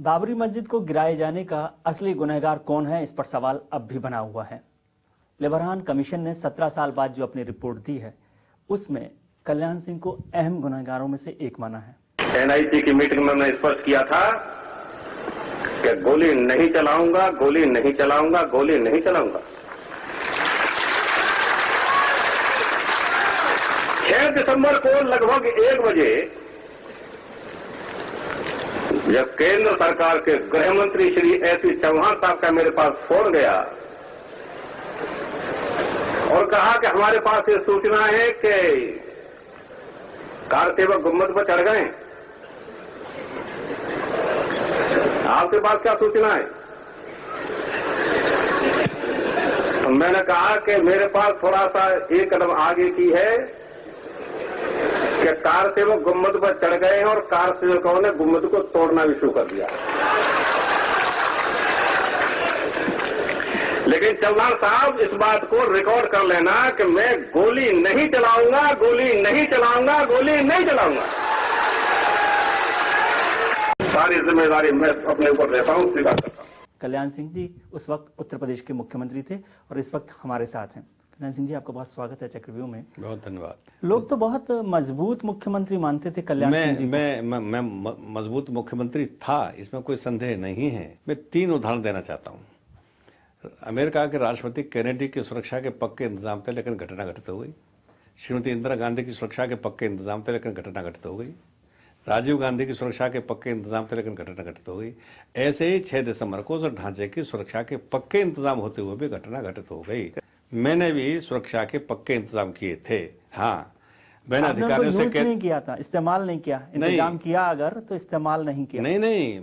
बाबरी मस्जिद को गिराए जाने का असली गुनहगार कौन है, इस पर सवाल अब भी बना हुआ है। लिबरहान कमीशन ने 17 साल बाद जो अपनी रिपोर्ट दी है, उसमें कल्याण सिंह को अहम गुनहगारों में से एक माना है। एनआईसी की मीटिंग में मैंने स्पष्ट किया था कि गोली नहीं चलाऊंगा, गोली नहीं चलाऊंगा, गोली नहीं चलाऊंगा। 6 दिसंबर को लगभग 1 बजे जब केंद्र सरकार के गृह मंत्री श्री एसी चौहान साहब का मेरे पास फोन गया और कहा कि हमारे पास ये सूचना है कि कार सेवक गुम्बद पर चढ़ गए। आपके पास क्या सूचना है? तो मैंने कहा कि मेरे पास थोड़ा सा एक कदम आगे की है कि कार सेवक गुम्बद पर चढ़ गए हैं और कार सेवकों ने गुम्बद को तोड़ना भी शुरू कर दिया। लेकिन चौहान साहब, इस बात को रिकॉर्ड कर लेना कि मैं गोली नहीं चलाऊंगा, गोली नहीं चलाऊंगा, गोली नहीं चलाऊंगा। सारी जिम्मेदारी मैं अपने ऊपर लेता हूं, स्वीकार करता हूं। कल्याण सिंह जी उस वक्त उत्तर प्रदेश के मुख्यमंत्री थे और इस वक्त हमारे साथ हैं। कल्याण सिंह जी, आपका बहुत स्वागत है चक्रव्यूह में। बहुत धन्यवाद। लोग तो बहुत मजबूत मुख्यमंत्री मानते थे कल्याण सिंह जी। मैं मजबूत मुख्यमंत्री था, इसमें कोई संदेह नहीं है। मैं 3 उदाहरण देना चाहता हूं। अमेरिका के राष्ट्रपति कैनेडी की सुरक्षा के पक्के इंतजाम थे, लेकिन घटना घटित हो गई। श्रीमती इंदिरा गांधी की सुरक्षा के पक्के इंतजाम थे, लेकिन घटना घटित हो गई। राजीव गांधी की सुरक्षा के पक्के इंतजाम थे, लेकिन घटना घटित हो गई। ऐसे ही 6 दिसंबर को उस ढांचे की सुरक्षा के पक्के इंतजाम होते हुए भी घटना घटित हो गई। मैंने भी सुरक्षा के पक्के इंतजाम किए थे। हाँ, मैंने अधिकारियों से नहीं किया था, इस्तेमाल नहीं किया। इंतजाम किया अगर तो इस्तेमाल नहीं किया। नहीं,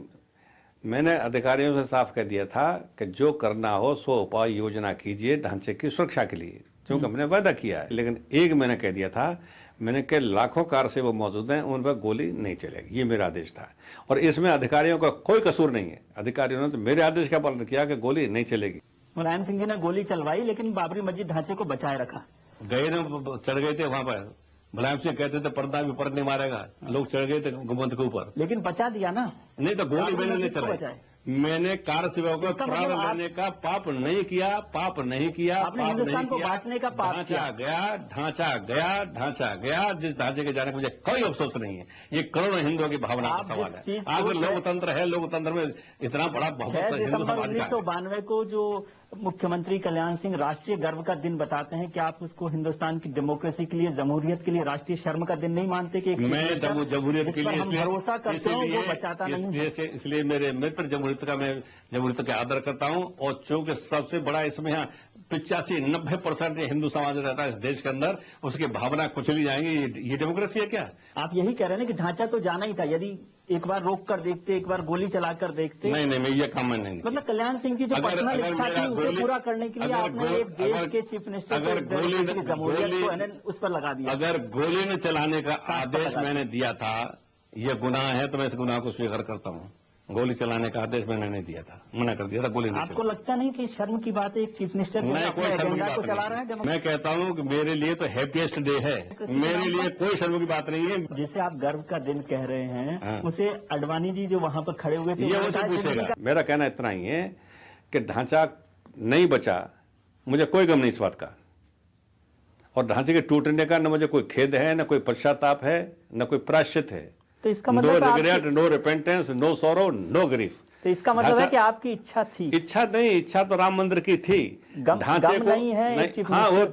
मैंने अधिकारियों से साफ कह दिया था कि जो करना हो सो उपाय योजना कीजिए ढांचे की सुरक्षा के लिए, क्योंकि हमने वादा किया है। लेकिन एक मैंने कह दिया था, मैंने कहा लाखों कार से वो मौजूद हैं, उन पर गोली नहीं चलेगी। ये मेरा आदेश था और इसमें अधिकारियों का कोई कसूर नहीं है। अधिकारियों ने तो मेरे आदेश का पालन किया कि गोली नहीं चलेगी। मुलायम सिंह जी ने गोली चलवाई, लेकिन बाबरी मस्जिद ढांचे को बचाए रखा। गए ना, चढ़ गए थे वहां पर। मुलायम सिंह कहते थे पर्दा भी पर नहीं मारेगा, लोग चढ़ गए थे गुम्बद के ऊपर, लेकिन बचा दिया ना। नहीं तो गोली मैंने नहीं चलाई। मैंने कार सेवकों को प्राण लेने का पाप नहीं किया, पाप नहीं किया, आपने हिंदुस्तान को बांटने का पाप किया। ढांचा गया। जिस ढांचे के जाने का मुझे कोई अफसोस नहीं है। ये करोड़ों हिंदुओं की भावना का सवाल है। आज लोकतंत्र है, लोकतंत्र में इतना बड़ा बहुत 6 दिसंबर 1992 को जो मुख्यमंत्री कल्याण सिंह राष्ट्रीय गर्व का दिन बताते हैं, क्या आप उसको हिंदुस्तान की डेमोक्रेसी के लिए, जमहूरियत के लिए राष्ट्रीय शर्म का दिन नहीं मानते? कि मैं जमहूरियत के लिए हम भरोसा करते हैं वो बचाता नहीं। इसलिए मेरे मित्र जमहूरियत का मैं जमहूरियत का आदर करता हूं। और चूंकि सबसे बड़ा इसमें 85-90% हिंदू समाज रहता है इस देश के अंदर, उसकी भावना कुचली जाएंगी। ये डेमोक्रेसी है क्या? आप यही कह रहे हैं कि ढांचा तो जाना ही था। यदि एक बार रोक कर देखते, एक बार गोली चलाकर देखते। नहीं, मैं ये काम नहीं। मतलब कल्याण सिंह की जो पर्सनल इच्छा थी उसे पूरा करने के लिए आपने एक देश के चीफ मिनिस्टर जमहूरियत को उस पर लगा दिया। अगर गोली न चलाने का आदेश मैंने दिया था, यह गुनाह है, तो मैं इस गुनाह को स्वीकार करता हूँ। गोली चलाने का आदेश मैंने नहीं दिया था, मना कर दिया था गोली नहीं। आपको लगता नहीं कि शर्म की बात है एक चीफ मिनिस्टर कोई शर्म की बात चला रहा है? मैं कहता हूँ कि मेरे लिए तो हैप्पीएस्ट डे है, मेरे लिए कोई शर्म की बात नहीं है। जिसे आप गर्व का दिन कह रहे हैं, उसे अडवाणी जी जो वहां पर खड़े हुए थे, ये मुझे पूछेगा। मेरा कहना इतना ही है कि ढांचा नहीं बचा, मुझे कोई गम नहीं इस बात का। और ढांचे के टूटने का न मुझे कोई खेद है, न कोई पश्चाताप है, न कोई प्रायश्चित है। तो इसका मतलब no regret, no repentance, no sorrow, no grief. तो इसका मतलब है कि आपकी इच्छा थी। इच्छा नहीं, इच्छा तो राम मंदिर की थी। ढांचे को नहीं है। हाँ, वो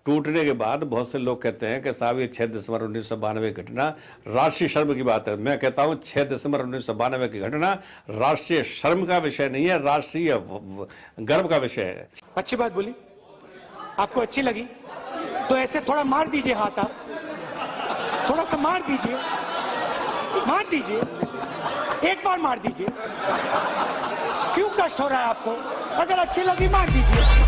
टूटने के बाद बहुत से लोग कहते हैं कि साहब ये 6 दिसंबर 1992 की घटना राष्ट्रीय शर्म की बात है। मैं कहता हूं 6 दिसंबर 1992 की घटना राष्ट्रीय शर्म का विषय नहीं है, राष्ट्रीय गर्व का विषय है। अच्छी बात बोली, आपको अच्छी लगी तो ऐसे थोड़ा मार दीजिए हाथ, आप थोड़ा सा मार दीजिए, एक बार मार दीजिए। क्यों कष्ट हो रहा है आपको? अगर अच्छी लगी मार दीजिए।